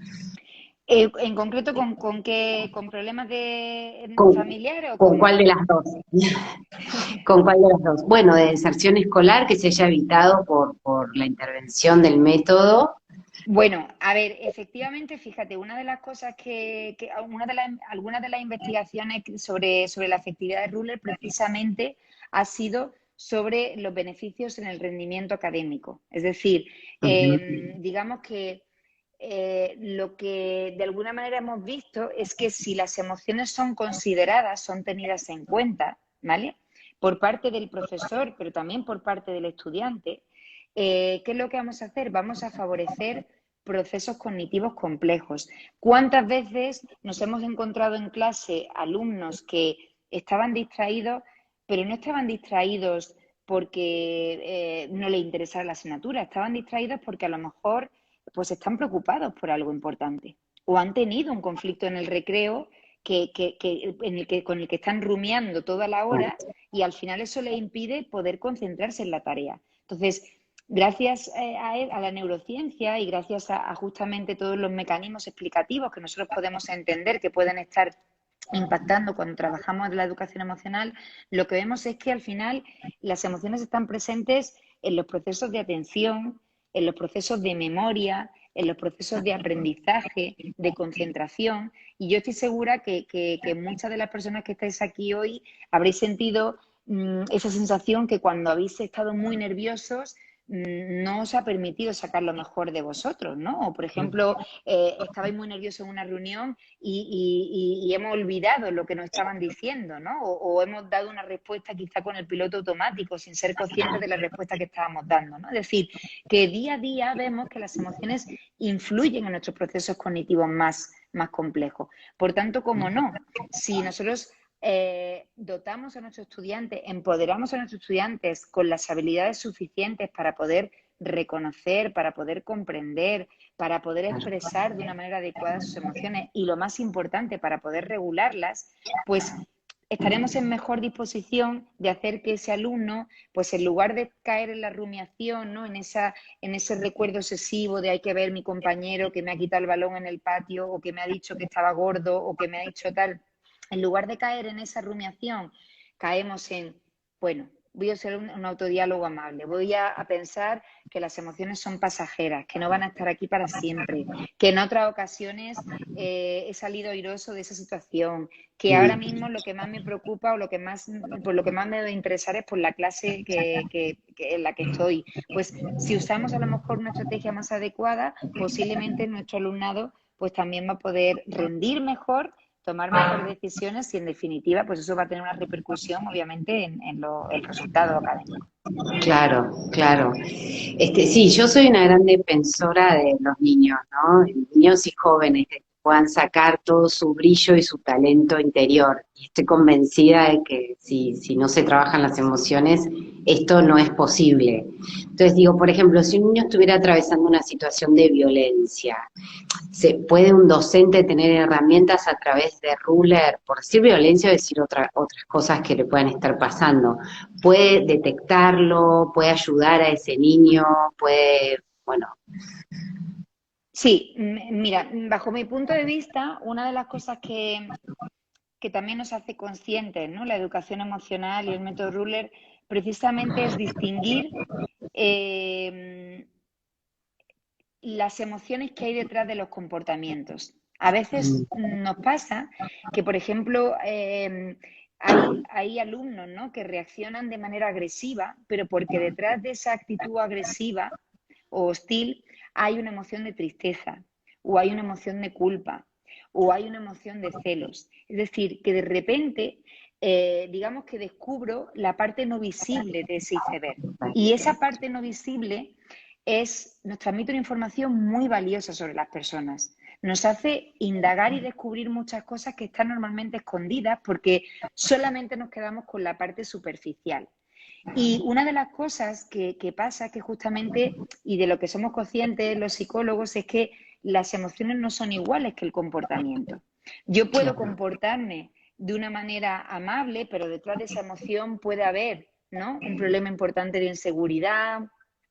En concreto, ¿con problemas de ¿Con, familiares o con cómo? cuál de las dos? ¿Con cuál de las dos? Bueno, de deserción escolar que se haya evitado por la intervención del método. Bueno, a ver, efectivamente, fíjate, una de las cosas algunas de las investigaciones sobre la efectividad de Ruler precisamente ha sido sobre los beneficios en el rendimiento académico. Es decir, Ujú. digamos que lo que de alguna manera hemos visto es que si las emociones son consideradas, son tenidas en cuenta, ¿vale? Por parte del profesor, pero también por parte del estudiante, ¿qué es lo que vamos a hacer? Vamos a favorecer procesos cognitivos complejos. ¿Cuántas veces nos hemos encontrado en clase alumnos que estaban distraídos, pero no estaban distraídos porque no les interesara la asignatura, estaban distraídos porque a lo mejor pues están preocupados por algo importante o han tenido un conflicto en el recreo con el que están rumiando toda la hora y al final eso les impide poder concentrarse en la tarea. Entonces, gracias a la neurociencia y gracias a justamente todos los mecanismos explicativos que nosotros podemos entender que pueden estar impactando cuando trabajamos en la educación emocional, lo que vemos es que al final las emociones están presentes en los procesos de atención, en los procesos de memoria, en los procesos de aprendizaje, de concentración. Y yo estoy segura que muchas de las personas que estáis aquí hoy habréis sentido esa sensación que cuando habéis estado muy nerviosos no os ha permitido sacar lo mejor de vosotros, ¿no? O, por ejemplo, estabais muy nerviosos en una reunión y hemos olvidado lo que nos estaban diciendo, ¿no? O hemos dado una respuesta quizá con el piloto automático sin ser conscientes de la respuesta que estábamos dando, ¿no? Es decir, que día a día vemos que las emociones influyen en nuestros procesos cognitivos más complejos. Por tanto, como no, si nosotros dotamos a nuestros estudiantes, empoderamos a nuestros estudiantes con las habilidades suficientes para poder reconocer, para poder comprender, para poder expresar de una manera adecuada sus emociones y lo más importante, para poder regularlas, pues estaremos en mejor disposición de hacer que ese alumno, pues en lugar de caer en la rumiación, ¿no? En ese recuerdo obsesivo de hay que ver mi compañero que me ha quitado el balón en el patio o que me ha dicho que estaba gordo o que me ha dicho tal, en lugar de caer en esa rumiación, caemos en, bueno, voy a usar un autodiálogo amable, voy a pensar que las emociones son pasajeras, que no van a estar aquí para siempre, que en otras ocasiones he salido airoso de esa situación, que ahora mismo lo que más me preocupa o por lo que más me debe interesar es por la clase en la que estoy. Pues si usamos a lo mejor una estrategia más adecuada, posiblemente nuestro alumnado pues también va a poder rendir mejor, tomar mejores decisiones y en definitiva pues eso va a tener una repercusión obviamente en el resultado académico. Claro, claro. Sí, yo soy una gran defensora de los niños, ¿no? Niños y jóvenes, de que puedan sacar todo su brillo y su talento interior. Y estoy convencida de que si no se trabajan las emociones, esto no es posible. Entonces digo, por ejemplo, si un niño estuviera atravesando una situación de violencia, ¿puede un docente tener herramientas a través de Ruler, por decir violencia o decir otras cosas que le puedan estar pasando? ¿Puede detectarlo? ¿Puede ayudar a ese niño? ¿Puede, bueno? Sí, mira, bajo mi punto de vista, una de las cosas que también nos hace conscientes, ¿no? La educación emocional y el método Ruler, precisamente es distinguir eh, las emociones que hay detrás de los comportamientos. A veces nos pasa que, por ejemplo, hay alumnos, ¿no?, que reaccionan de manera agresiva, pero porque detrás de esa actitud agresiva o hostil hay una emoción de tristeza, o hay una emoción de culpa, o hay una emoción de celos. Es decir, que de repente, digamos que descubro la parte no visible de ese iceberg. Y esa parte no visible nos transmite una información muy valiosa sobre las personas. Nos hace indagar y descubrir muchas cosas que están normalmente escondidas porque solamente nos quedamos con la parte superficial. Y una de las cosas que pasa, que justamente, y de lo que somos conscientes los psicólogos, es que las emociones no son iguales que el comportamiento. Yo puedo comportarme de una manera amable, pero detrás de esa emoción puede haber, ¿no?, un problema importante de inseguridad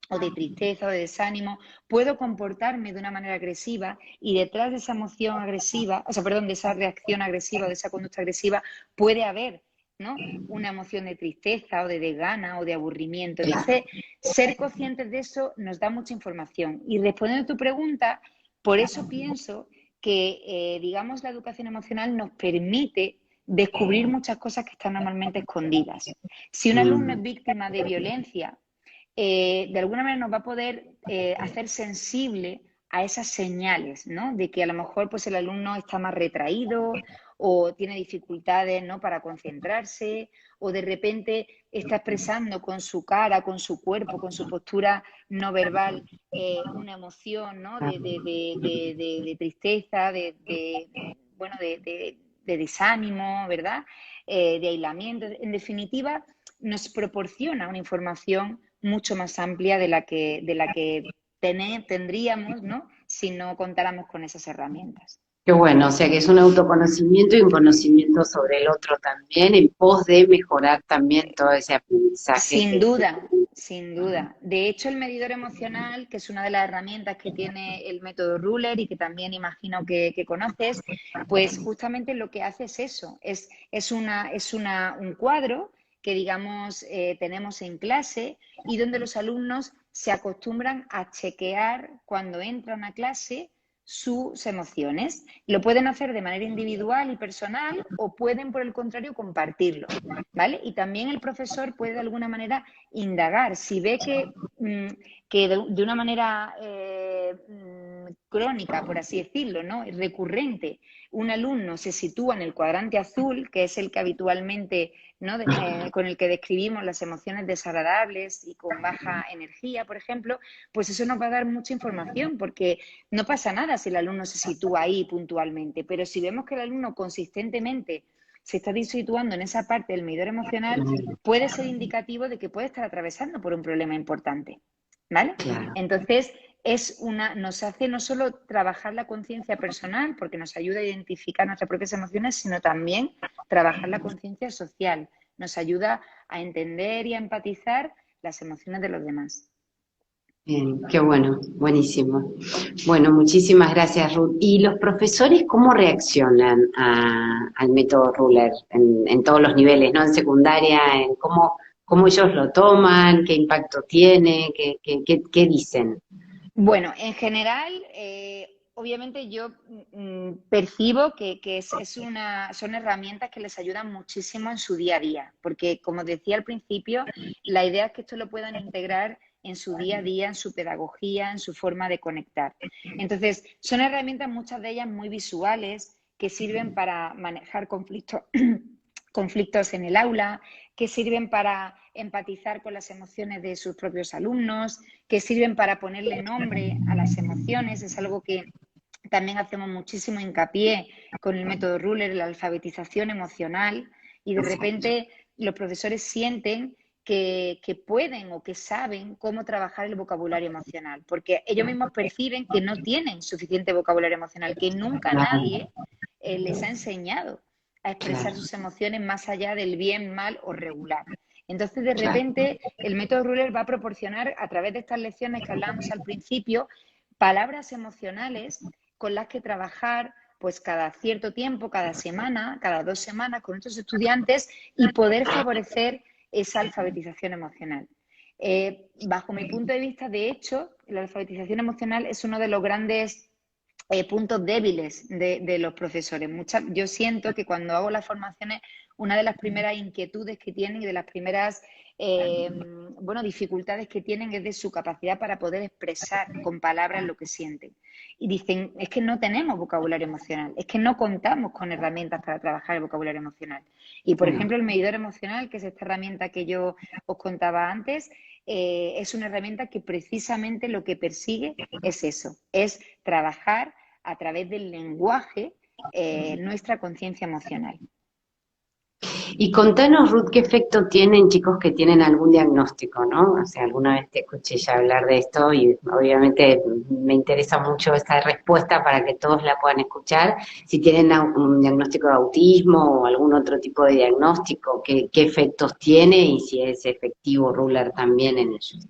o de tristeza o de desánimo. Puedo comportarme de una manera agresiva y detrás de esa emoción agresiva, o sea, perdón, de esa reacción agresiva o de esa conducta agresiva puede haber, ¿no?, una emoción de tristeza o de desgana o de aburrimiento. Entonces, ser conscientes de eso nos da mucha información. Y respondiendo a tu pregunta, por eso pienso que, digamos, la educación emocional nos permite descubrir muchas cosas que están normalmente escondidas. Si un alumno es víctima de violencia, de alguna manera nos va a poder hacer sensible a esas señales, ¿no?, de que a lo mejor pues el alumno está más retraído o tiene dificultades, ¿no?, para concentrarse, o de repente está expresando con su cara, con su cuerpo, con su postura no verbal una emoción, ¿no?, de tristeza, bueno, de desánimo, ¿verdad?, de aislamiento. En definitiva, nos proporciona una información mucho más amplia de la que tendríamos, ¿no?, si no contáramos con esas herramientas. Qué bueno, o sea que es un autoconocimiento y un conocimiento sobre el otro también, en pos de mejorar también todo ese aprendizaje Sin que... duda, sin duda. De hecho, el medidor emocional, que es una de las herramientas que tiene el método Ruler y que también imagino que conoces, pues justamente lo que hace es eso, es un cuadro que, digamos, tenemos en clase y donde los alumnos se acostumbran a chequear cuando entran a clase sus emociones. Lo pueden hacer de manera individual y personal o pueden, por el contrario, compartirlo, ¿vale? Y también el profesor puede de alguna manera indagar. Si ve que de una manera crónica, por así decirlo, ¿no?, recurrente, un alumno se sitúa en el cuadrante azul, que es el que habitualmente, ¿no?, con el que describimos las emociones desagradables y con baja energía, por ejemplo, pues eso nos va a dar mucha información, porque no pasa nada si el alumno se sitúa ahí puntualmente, pero si vemos que el alumno consistentemente se está situando en esa parte del medidor emocional, puede ser indicativo de que puede estar atravesando por un problema importante, ¿vale? Claro. Entonces, nos hace no solo trabajar la conciencia personal, porque nos ayuda a identificar nuestras propias emociones, sino también trabajar la conciencia social. Nos ayuda a entender y a empatizar las emociones de los demás. Bien, qué bueno, buenísimo. Bueno, muchísimas gracias, Ruth. ¿Y los profesores cómo reaccionan al método Ruler en todos los niveles, ¿no? En secundaria, cómo cómo ellos lo toman, qué impacto tiene, qué dicen. Bueno, en general, obviamente yo percibo que son herramientas que les ayudan muchísimo en su día a día, porque como decía al principio, la idea es que esto lo puedan integrar en su día a día, en su pedagogía, en su forma de conectar. Entonces, son herramientas, muchas de ellas muy visuales, que sirven para manejar conflictos, conflictos en el aula, que sirven para empatizar con las emociones de sus propios alumnos, que sirven para ponerle nombre a las emociones. Es algo que también hacemos muchísimo hincapié con el método Ruler, la alfabetización emocional, y de repente los profesores sienten que pueden o que saben cómo trabajar el vocabulario emocional, porque ellos mismos perciben que no tienen suficiente vocabulario emocional, que nunca Claro, nadie les ha enseñado a expresar claro, sus emociones más allá del bien, mal o regular. Entonces, de claro. repente, el método Ruler va a proporcionar, a través de estas lecciones que hablábamos al principio, palabras emocionales con las que trabajar pues cada cierto tiempo, cada semana, cada 2 semanas con nuestros estudiantes y poder favorecer esa alfabetización emocional. Bajo mi punto de vista, de hecho, la alfabetización emocional es uno de los grandes puntos débiles de los profesores. Yo siento que cuando hago las formaciones, una de las primeras inquietudes que tienen y de las primeras dificultades que tienen es de su capacidad para poder expresar con palabras lo que sienten. Y dicen, es que no tenemos vocabulario emocional, es que no contamos con herramientas para trabajar el vocabulario emocional. Y, por ejemplo, el medidor emocional, que es esta herramienta que yo os contaba antes, es una herramienta que precisamente lo que persigue es eso, es trabajar a través del lenguaje nuestra conciencia emocional. Y contanos, Ruth, qué efecto tienen chicos que tienen algún diagnóstico, ¿no? O sea, alguna vez te escuché ya hablar de esto y obviamente me interesa mucho esta respuesta para que todos la puedan escuchar. Si tienen un diagnóstico de autismo o algún otro tipo de diagnóstico, qué efectos tiene y si es efectivo Ruler también en ellos.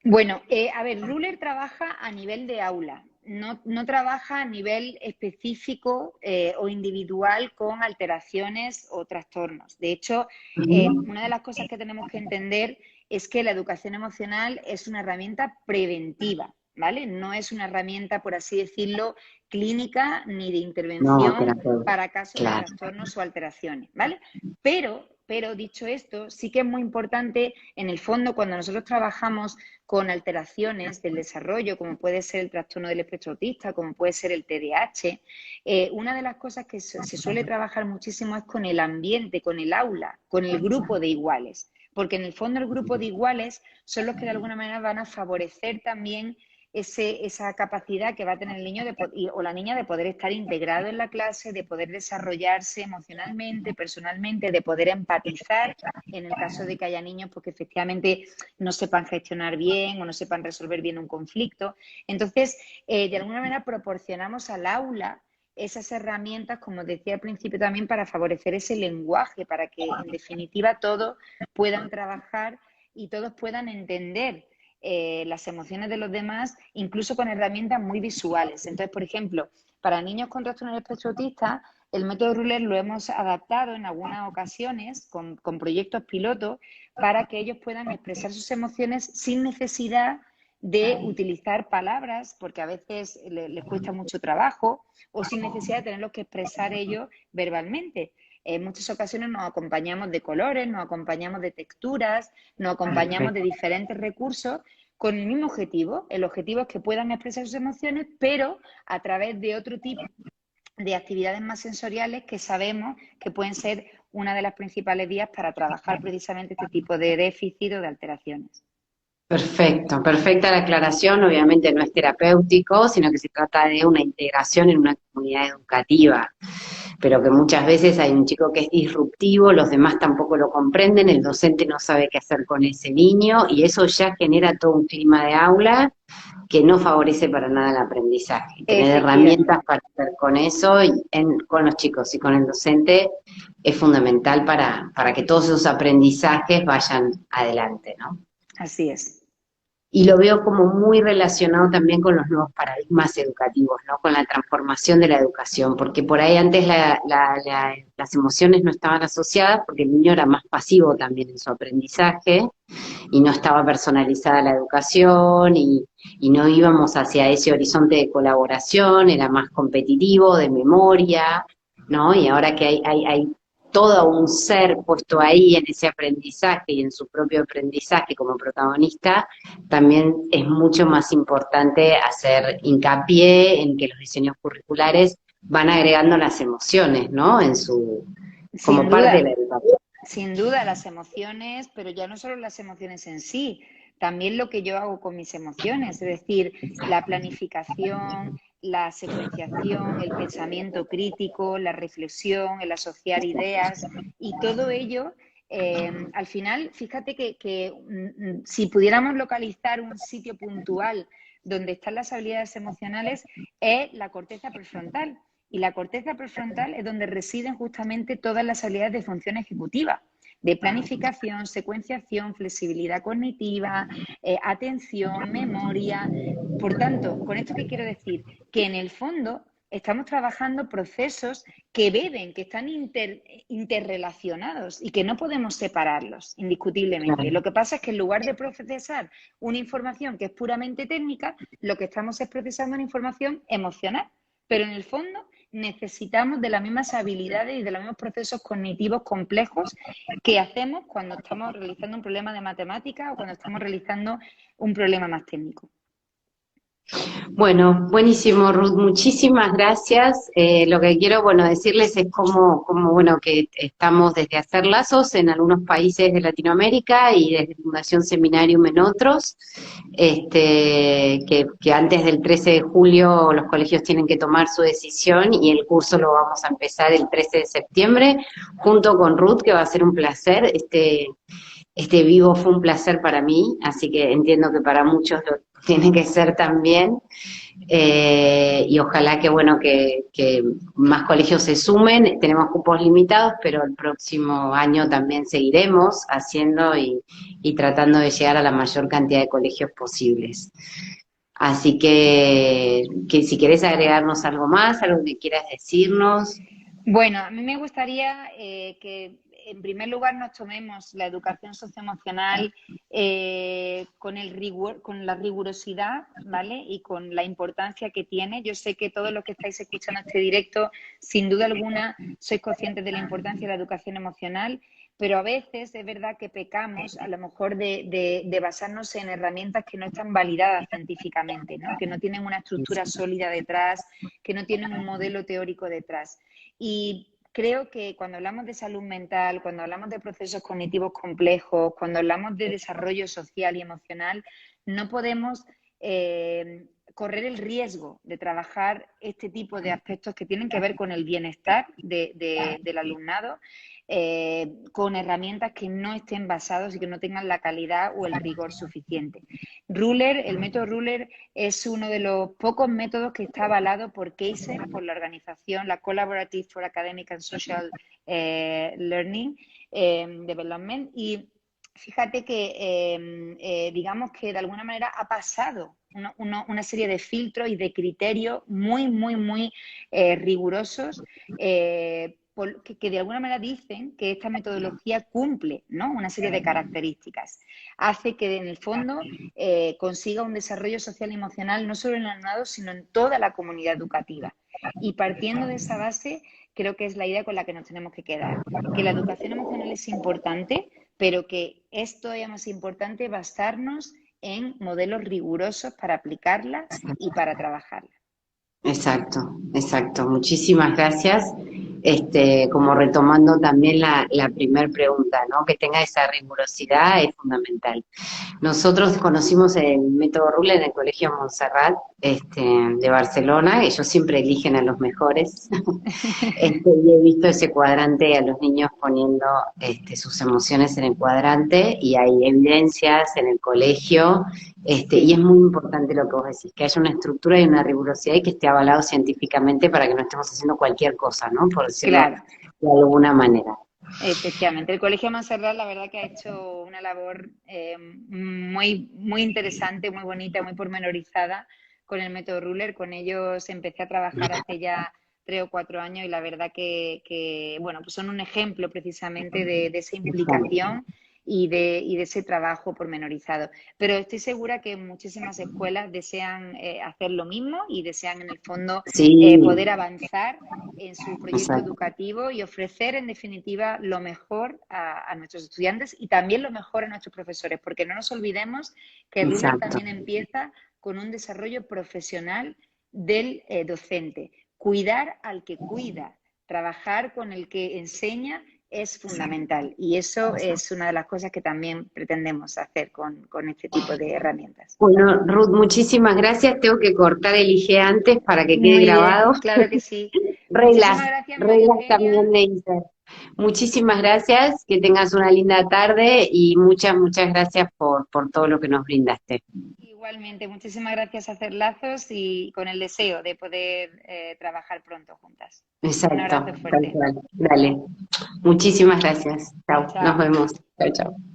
Bueno, a ver, Ruler trabaja a nivel de aula, no trabaja a nivel específico o individual con alteraciones o trastornos. De hecho, una de las cosas que tenemos que entender es que la educación emocional es una herramienta preventiva, ¿vale? No es una herramienta, por así decirlo, clínica ni de No, intervención terapeuta, para casos de claro. trastornos o alteraciones, ¿vale? Pero dicho esto, sí que es muy importante, en el fondo, cuando nosotros trabajamos con alteraciones del desarrollo, como puede ser el trastorno del espectro autista, como puede ser el TDAH, una de las cosas que se suele trabajar muchísimo es con el ambiente, con el aula, con el grupo de iguales, porque en el fondo el grupo de iguales son los que de alguna manera van a favorecer también esa capacidad que va a tener el niño o la niña de poder estar integrado en la clase, de poder desarrollarse emocionalmente, personalmente, de poder empatizar en el caso de que haya niños porque efectivamente no sepan gestionar bien o no sepan resolver bien un conflicto. Entonces, de alguna manera proporcionamos al aula esas herramientas, como decía al principio también, para favorecer ese lenguaje, para que en definitiva todos puedan trabajar y todos puedan entender las emociones de los demás, incluso con herramientas muy visuales. Entonces, por ejemplo, para niños con trastorno del espectro autista, el método Ruler lo hemos adaptado en algunas ocasiones con proyectos pilotos para que ellos puedan expresar sus emociones sin necesidad de utilizar palabras, porque a veces les cuesta mucho trabajo, o sin necesidad de tenerlo que expresar ellos verbalmente. En muchas ocasiones nos acompañamos de colores, nos acompañamos de texturas, nos acompañamos de diferentes recursos con el mismo objetivo. El objetivo es que puedan expresar sus emociones, pero a través de otro tipo de actividades más sensoriales que sabemos que pueden ser una de las principales vías para trabajar precisamente este tipo de déficit o de alteraciones. Perfecto, perfecta la aclaración. Obviamente no es terapéutico, sino que se trata de una integración en una comunidad educativa, pero que muchas veces hay un chico que es disruptivo, los demás tampoco lo comprenden, el docente no sabe qué hacer con ese niño y eso ya genera todo un clima de aula que no favorece para nada el aprendizaje. Tener Efectivamente. herramientas para hacer con eso y con los chicos y con el docente es fundamental para que todos esos aprendizajes vayan adelante, ¿no? Así es. y lo veo como muy relacionado también con los nuevos paradigmas educativos, ¿no? Con la transformación de la educación, porque por ahí antes las emociones no estaban asociadas porque el niño era más pasivo también en su aprendizaje y no estaba personalizada la educación y no íbamos hacia ese horizonte de colaboración, era más competitivo, de memoria, ¿no? Y ahora que hay todo un ser puesto ahí en ese aprendizaje y en su propio aprendizaje como protagonista, también es mucho más importante hacer hincapié en que los diseños curriculares van agregando las emociones, ¿no? Sin Como parte de duda. la educación. Sin duda, las emociones, pero ya no solo las emociones en sí, también lo que yo hago con mis emociones, es decir, la planificación, la secuenciación, el pensamiento crítico, la reflexión, el asociar ideas y todo ello, al final, fíjate que si pudiéramos localizar un sitio puntual donde están las habilidades emocionales, es la corteza prefrontal. Y la corteza prefrontal es donde residen justamente todas las habilidades de función ejecutiva, de planificación, secuenciación, flexibilidad cognitiva, atención, memoria. Por tanto, ¿con esto qué quiero decir? Que en el fondo estamos trabajando procesos que beben, que están interrelacionados y que no podemos separarlos indiscutiblemente. Lo que pasa es que en lugar de procesar una información que es puramente técnica, lo que estamos es procesando una información emocional. Pero en el fondo necesitamos de las mismas habilidades y de los mismos procesos cognitivos complejos que hacemos cuando estamos realizando un problema de matemáticas o cuando estamos realizando un problema más técnico. Bueno, buenísimo, Ruth, muchísimas gracias. Lo que quiero, bueno, decirles es bueno, que estamos desde hacer lazos en algunos países de Latinoamérica y desde Fundación Seminarium en otros, que antes del 13 de julio los colegios tienen que tomar su decisión y el curso lo vamos a empezar el 13 de septiembre, junto con Ruth, que va a ser un placer. Este vivo fue un placer para mí, así que entiendo que para muchos lo tiene que ser también. Y ojalá que, bueno, que más colegios se sumen. Tenemos cupos limitados, pero el próximo año también seguiremos haciendo y tratando de llegar a la mayor cantidad de colegios posibles. Así que si querés agregarnos algo más, algo que quieras decirnos. Bueno, a mí me gustaría que en primer lugar nos tomemos la educación socioemocional con la rigurosidad, ¿vale? Y con la importancia que tiene. Yo sé que todos los que estáis escuchando este directo, sin duda alguna, sois conscientes de la importancia de la educación emocional, pero a veces es verdad que pecamos a lo mejor de basarnos en herramientas que no están validadas científicamente, ¿no? Que no tienen una estructura sólida detrás, que no tienen un modelo teórico detrás. Y creo que cuando hablamos de salud mental, cuando hablamos de procesos cognitivos complejos, cuando hablamos de desarrollo social y emocional, no podemos correr el riesgo de trabajar este tipo de aspectos que tienen que ver con el bienestar del alumnado, con herramientas que no estén basadas y que no tengan la calidad o el rigor suficiente. El método Ruler es uno de los pocos métodos que está avalado por CASER, por la organización, la Collaborative for Academic and Social Learning Development, y fíjate que digamos que de alguna manera ha pasado una serie de filtros y de criterios muy rigurosos que de alguna manera dicen que esta metodología cumple, ¿no?, una serie de características. Hace que en el fondo consiga un desarrollo social y emocional no solo en el alumnado, sino en toda la comunidad educativa. Y partiendo de esa base, creo que es la idea con la que nos tenemos que quedar, que la educación emocional es importante, pero que es todavía más importante basarnos en modelos rigurosos para aplicarla y para trabajarla. Exacto, exacto. Muchísimas gracias. Como retomando también la primer pregunta, ¿no? Que tenga esa rigurosidad es fundamental. Nosotros conocimos el método Ruler en el Colegio Montserrat, de Barcelona. Ellos siempre eligen a los mejores. Y he visto ese cuadrante, a los niños poniendo sus emociones en el cuadrante, y hay evidencias en el colegio, y es muy importante lo que vos decís, que haya una estructura y una rigurosidad y que esté avalado científicamente para que no estemos haciendo cualquier cosa, ¿no? Por decirlo Claro. de alguna manera. Efectivamente, el Colegio Montserrat la verdad que ha hecho una labor muy interesante, muy bonita, muy pormenorizada con el método Ruler. Con ellos empecé a trabajar hace ya 3 o 4 años y la verdad que bueno, pues son un ejemplo precisamente de esa Exacto. implicación y de ese trabajo pormenorizado. Pero estoy segura que muchísimas escuelas desean hacer lo mismo y desean en el fondo Sí, poder avanzar en su proyecto exacto, educativo y ofrecer, en definitiva, lo mejor a nuestros estudiantes y también lo mejor a nuestros profesores, porque no nos olvidemos que Ruler exacto. también empieza con un desarrollo profesional del docente. Cuidar al que cuida, trabajar con el que enseña es fundamental y eso es una de las cosas que también pretendemos hacer con este tipo de herramientas. Bueno, Ruth, muchísimas gracias. Tengo que cortar el IG antes para que quede Muy bien, grabado. claro que sí. Reglas, Muchísimas gracias, María reglas Eugenia. también de Inter. Muchísimas gracias, que tengas una linda tarde y muchas gracias por todo lo que nos brindaste. Igualmente, muchísimas gracias a Hacer Lazos y con el deseo de poder trabajar pronto juntas. Un Exacto, abrazo tal fuerte. cual. Dale. Muchísimas gracias. Chao, nos Chao. vemos. Chao, chao.